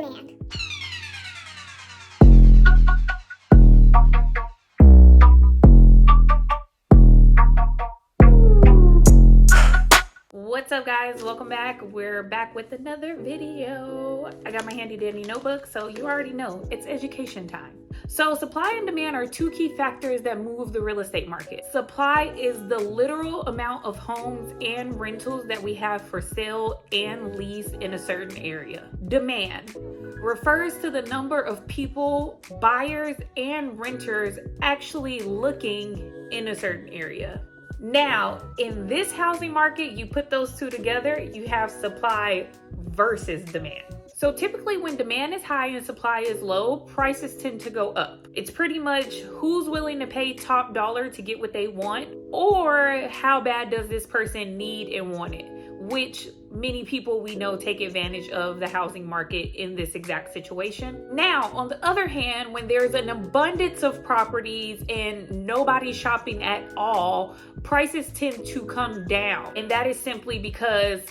demand. What's up, guys? Welcome back. We're back with another video. I got my handy dandy notebook, so you already know it's education time. So supply and demand are two key factors that move the real estate market. Supply is the literal amount of homes and rentals that we have for sale and lease in a certain area. Demand refers to the number of people, buyers, and renters actually looking in a certain area. Now, in this housing market, you put those two together, you have supply versus demand. So typically when demand is high and supply is low, prices tend to go up. It's pretty much who's willing to pay top dollar to get what they want, or how bad does this person need and want it, which many people we know take advantage of the housing market in this exact situation. Now, on the other hand, when there's an abundance of properties and nobody's shopping at all, prices tend to come down. And that is simply because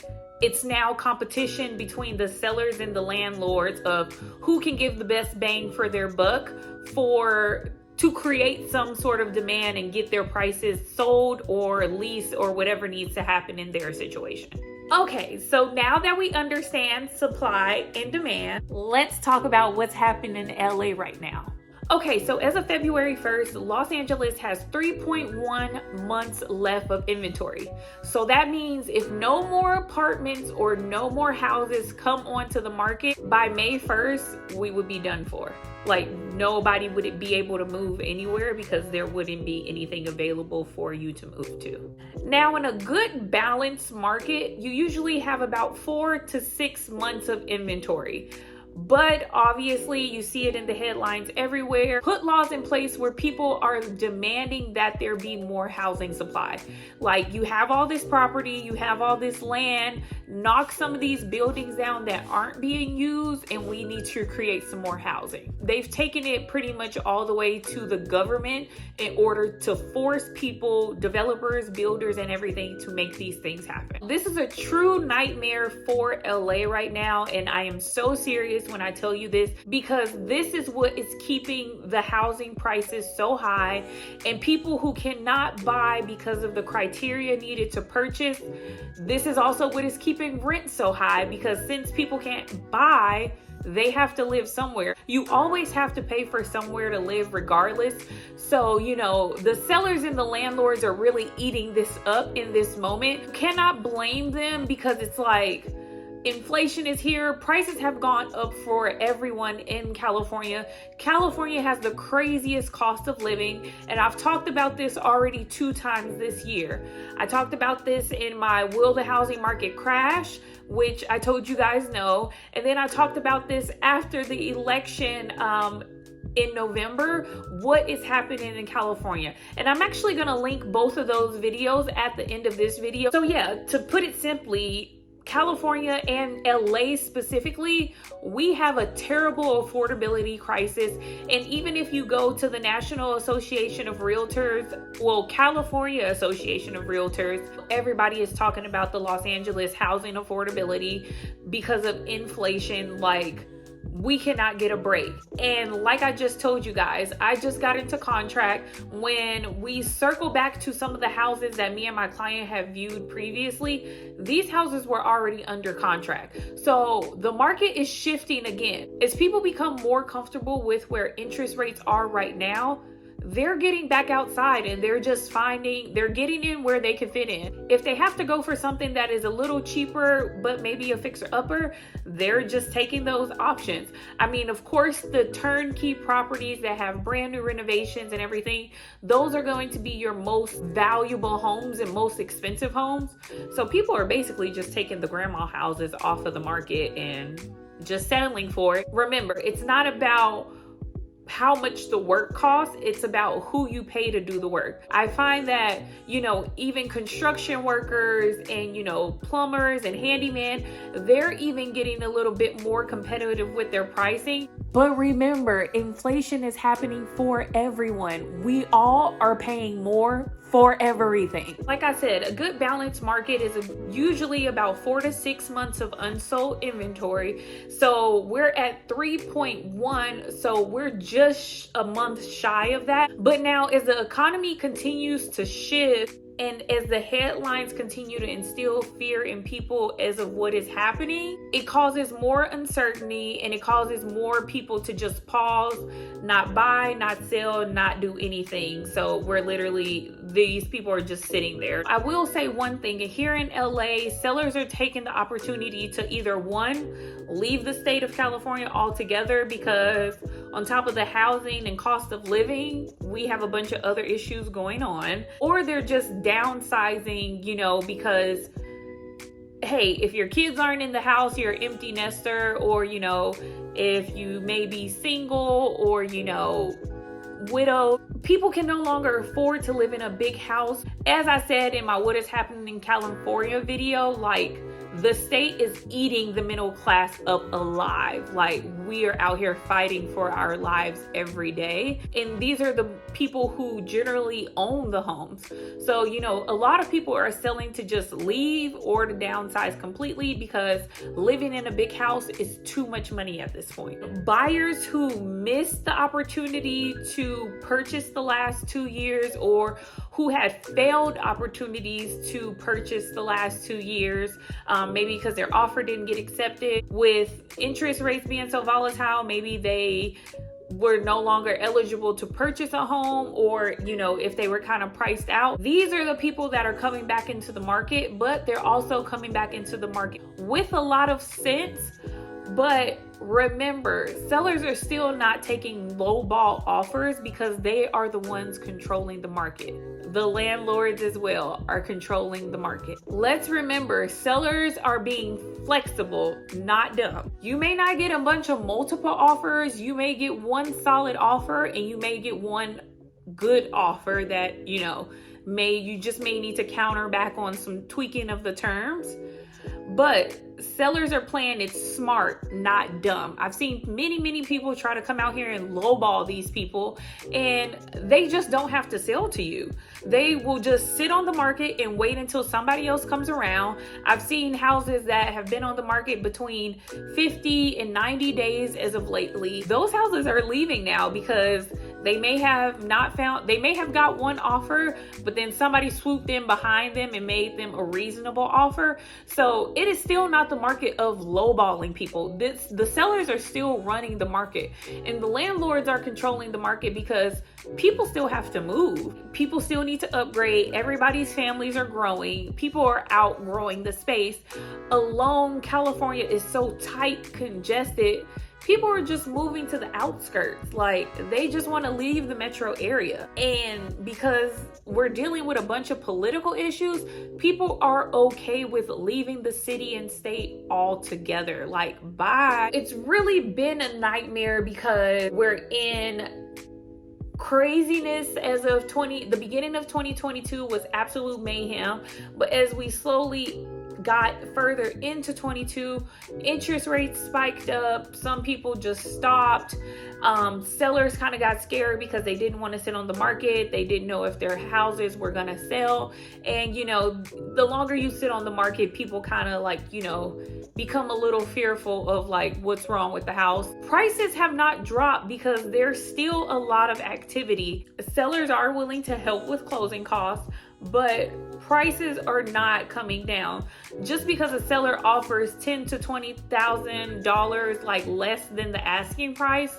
it's now competition between the sellers and the landlords of who can give the best bang for their buck to create some sort of demand and get their prices sold or leased or whatever needs to happen in their situation. Okay, so now that we understand supply and demand, let's talk about what's happening in LA right now. Okay, so as of February 1st, Los Angeles has 3.1 months left of inventory. So that means if no more apartments or no more houses come onto the market by May 1st, we would be done for. Like, nobody would be able to move anywhere because there wouldn't be anything available for you to move to. Now, in a good balanced market, you usually have about 4 to 6 months of inventory. But obviously you see it in the headlines everywhere. Put laws in place where people are demanding that there be more housing supply. Like, you have all this property, you have all this land, knock some of these buildings down that aren't being used, and we need to create some more housing. They've taken it pretty much all the way to the government in order to force people, developers, builders, and everything to make these things happen. This is a true nightmare for LA right now, and I am so serious when I tell you this, because this is what is keeping the housing prices so high, and people who cannot buy because of the criteria needed to purchase. This is also what is keeping rent so high, because since people can't buy, they have to live somewhere. You always have to pay for somewhere to live regardless. So, the sellers and the landlords are really eating this up in this moment. You cannot blame them, because it's like, inflation is here. Prices have gone up for everyone in California. California has the craziest cost of living, and I've talked about this already 2 times this year. I talked about this in my Will the Housing Market Crash, which I told you guys no, and then I talked about this after the election in November, what is happening in California. And I'm actually gonna link both of those videos at the end of this video. So yeah, to put it simply, California and LA specifically, we have a terrible affordability crisis. And even if you go to the National Association of Realtors, California Association of Realtors, everybody is talking about the Los Angeles housing affordability because of inflation. Like, we cannot get a break. And like I just told you guys, I just got into contract. When we circle back to some of the houses that me and my client have viewed previously, these houses were already under contract. So the market is shifting again. As people become more comfortable with where interest rates are right now, they're getting back outside and they're getting in where they can fit in. If they have to go for something that is a little cheaper, but maybe a fixer upper, they're just taking those options. I mean, of course, the turnkey properties that have brand new renovations and everything, those are going to be your most valuable homes and most expensive homes. So people are basically just taking the grandma houses off of the market and just settling for it. Remember, it's not about how much the work costs. It's about who you pay to do the work. I find that, you know, even construction workers and, you know, plumbers and handyman, they're even getting a little bit more competitive with their pricing. But remember, inflation is happening for everyone. We all are paying more for everything. Like I said, a good balanced market is usually about 4 to 6 months of unsold inventory. So we're at 3.1, so we're just a month shy of that. But now as the economy continues to shift, and as the headlines continue to instill fear in people as of what is happening, it causes more uncertainty, and it causes more people to just pause, not buy, not sell, not do anything. So we're literally, these people are just sitting there. I will say one thing, here in LA, sellers are taking the opportunity to either one, leave the state of California altogether, because on top of the housing and cost of living, we have a bunch of other issues going on, or they're just downsizing, you know, because hey, if your kids aren't in the house, you're an empty nester, or, you know, if you may be single or, you know, widow, people can no longer afford to live in a big house. As I said in my What Is Happening in California video, like, the state is eating the middle class up alive. Like, we are out here fighting for our lives every day. And these are the people who generally own the homes. So, you know, a lot of people are selling to just leave or to downsize completely, because living in a big house is too much money at this point. Buyers who missed the opportunity to purchase the last 2 years, or who had failed opportunities to purchase the last 2 years, maybe because their offer didn't get accepted. With interest rates being so volatile, maybe they were no longer eligible to purchase a home, or, you know, if they were kind of priced out. These are the people that are coming back into the market, but they're also coming back into the market with a lot of sense. But remember, sellers are still not taking lowball offers, because they are the ones controlling the market. The landlords as well are controlling the market. Let's remember, sellers are being flexible, not dumb. You may not get a bunch of multiple offers. You may get one solid offer, and you may get one good offer that, you know, you just may need to counter back on some tweaking of the terms. But sellers are playing it smart, not dumb. I've seen many people try to come out here and lowball these people, and they just don't have to sell to you. They will just sit on the market and wait until somebody else comes around. I've seen houses that have been on the market between 50 and 90 days as of lately. Those houses are leaving now because they may have got one offer, but then somebody swooped in behind them and made them a reasonable offer. So it is still not the market of lowballing people. The sellers are still running the market, and the landlords are controlling the market, because people still have to move. People still need to upgrade. Everybody's families are growing. People are outgrowing the space. Alone, California is so tight, congested. People are just moving to the outskirts. Like, they just want to leave the metro area. And because we're dealing with a bunch of political issues, people are okay with leaving the city and state altogether. Like, bye. It's really been a nightmare, because we're in craziness as of the beginning of 2022 was absolute mayhem. But as we slowly got further into 22, interest rates spiked up. Some people just stopped. Sellers kind of got scared because they didn't want to sit on the market. They didn't know if their houses were going to sell. And, you know, the longer you sit on the market, people kind of, like, you know, become a little fearful of, like, what's wrong with the house. Prices have not dropped because there's still a lot of activity. Sellers are willing to help with closing costs, but prices are not coming down. Just because a seller offers $10,000 to $20,000, like, less than the asking price,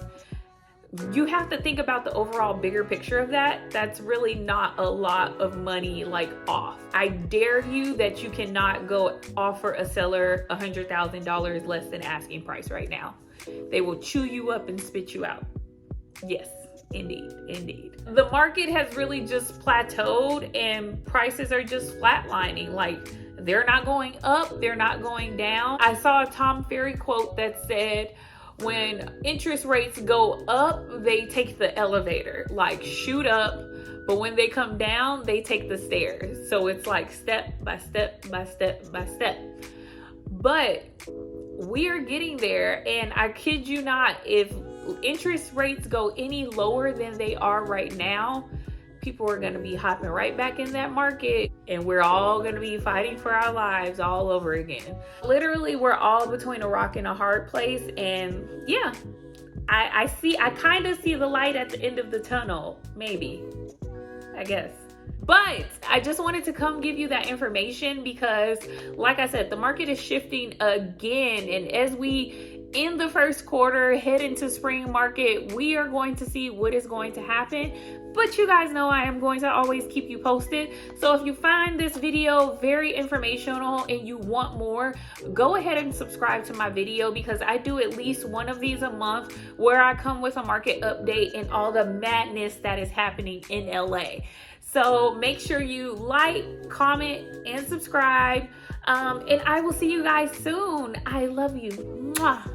you have to think about the overall bigger picture of that. That's really not a lot of money, like, off. I dare you that you cannot go offer a seller $100,000 less than asking price right now. They will chew you up and spit you out. Yes. Indeed. The market has really just plateaued, and prices are just flatlining. Like, they're not going up, they're not going down. I saw a Tom Ferry quote that said, when interest rates go up, they take the elevator, like shoot up. But when they come down, they take the stairs. So it's like step by step by step by step. But we are getting there. And I kid you not, if interest rates go any lower than they are right now, people are going to be hopping right back in that market, and we're all going to be fighting for our lives all over again. Literally, we're all between a rock and a hard place. And yeah, I kind of see the light at the end of the tunnel, maybe, I guess. But I just wanted to come give you that information because, like I said, the market is shifting again. And as we in the first quarter head into spring market, we are going to see what is going to happen. But you guys know I am going to always keep you posted. So if you find this video very informational and you want more, go ahead and subscribe to my video, because I do at least one of these a month where I come with a market update and all the madness that is happening in LA. So make sure you like, comment, and subscribe. And I will see you guys soon. I love you. Mwah.